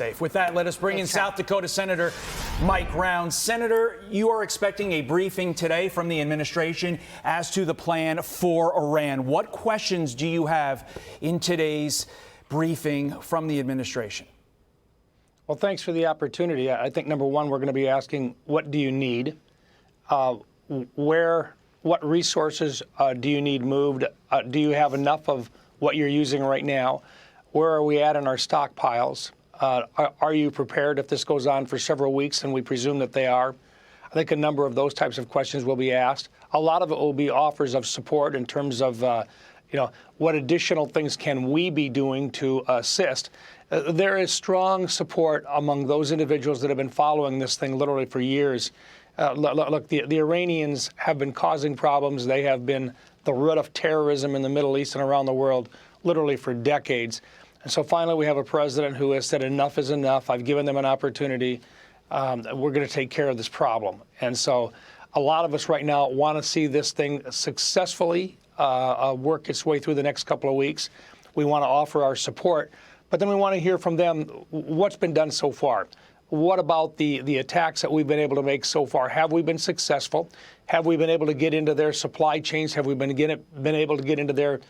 Safe. With that, let us bring in South Dakota Senator Mike Rounds. Senator, you are expecting a briefing today from the administration as to the plan for Iran. What questions do you have in today's briefing from the administration? Well, thanks for the opportunity. I think, number one, we're going to be asking, what do you need? What resources do you need moved? Do you have enough of what you're using right now? Where are we at in our stockpiles? Are you prepared if this goes on for several weeks, and we presume that they are? I think a number of those types of questions will be asked. A lot of it will be offers of support in terms of, what additional things can we be doing to assist? There is strong support among those individuals that have been following this thing literally for years. Look, the Iranians have been causing problems. They have been the root of terrorism in the Middle East and around the world literally for decades. And so finally, we have a president who has said enough is enough. I've given them an opportunity. We're going to take care of this problem. And so a lot of us right now want to see this thing successfully work its way through the next couple of weeks. We want to offer our support, but then we want to hear from them what's been done so far. What about the attacks that we've been able to make so far? Have we been successful? Have we been able to get into their supply chains? Have we been able to get into their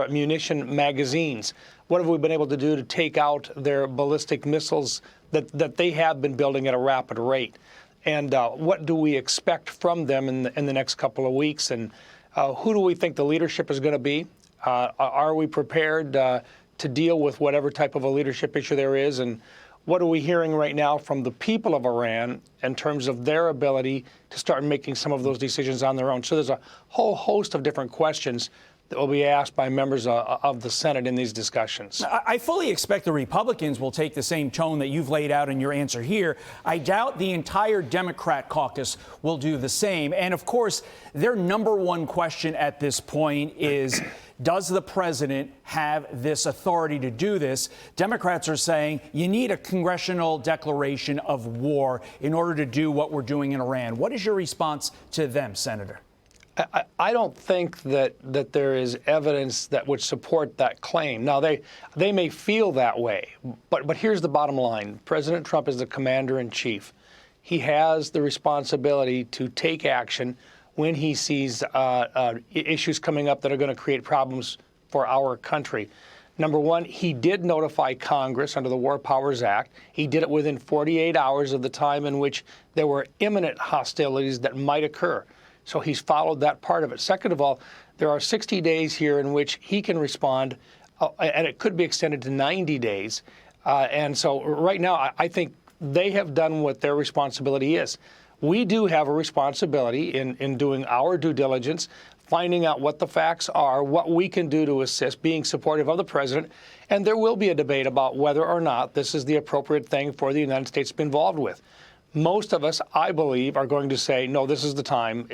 munition magazines? What have we been able to do to take out their ballistic missiles that they have been building at a rapid rate? And what do we expect from them in the next couple of weeks? And who do we think the leadership is going to be? Are we prepared to deal with whatever type of a leadership issue there is? And what are we hearing right now from the people of Iran in terms of their ability to start making some of those decisions on their own? So there's a whole host of different questions that will be asked by members of the Senate in these discussions. I fully expect the Republicans will take the same tone that you've laid out in your answer here. I doubt the entire Democrat caucus will do the same. And of course, their number one question at this point is, does the president have this authority to do this? Democrats are saying you need a congressional declaration of war in order to do what we're doing in Iran. What is your response to them, Senator? I don't think that there is evidence that would support that claim. Now, they may feel that way, but here's the bottom line. President Trump is the commander-in-chief. He has the responsibility to take action when he sees issues coming up that are going to create problems for our country. Number one, he did notify Congress under the War Powers Act. He did it within 48 hours of the time in which there were imminent hostilities that might occur. So he's followed that part of it. Second of all, there are 60 days here in which he can respond, and it could be extended to 90 days. And so right now, I think they have done what their responsibility is. We do have a responsibility in doing our due diligence, finding out what the facts are, what we can do to assist, being supportive of the president. And there will be a debate about whether or not this is the appropriate thing for the United States to be involved with. Most of us, I believe, are going to say, no, this is the time.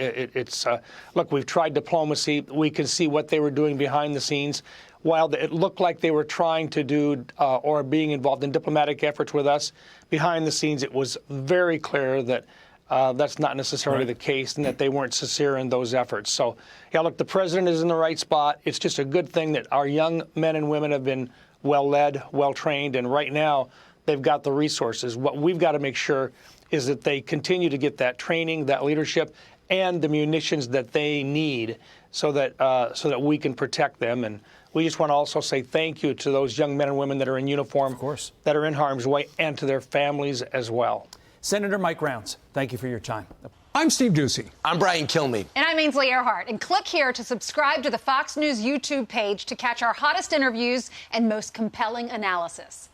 Look, we've tried diplomacy. We can see what they were doing behind the scenes. While it looked like they were trying to do or being involved in diplomatic efforts with us, behind the scenes, it was very clear that that's not necessarily the case and that they weren't sincere in those efforts. So, yeah, look, the president is in the right spot. It's just a good thing that our young men and women have been well-led, well-trained, and right now they've got the resources. What we've got to make sure is that they continue to get that training, that leadership, and the munitions that they need so that we can protect them. And we just want to also say thank you to those young men and women that are in uniform, of course, that are in harm's way, and to their families as well. Senator Mike Rounds, thank you for your time. I'm Steve Doocy. I'm Brian Kilmeade. And I'm Ainsley Earhart. And click here to subscribe to the Fox News YouTube page to catch our hottest interviews and most compelling analysis.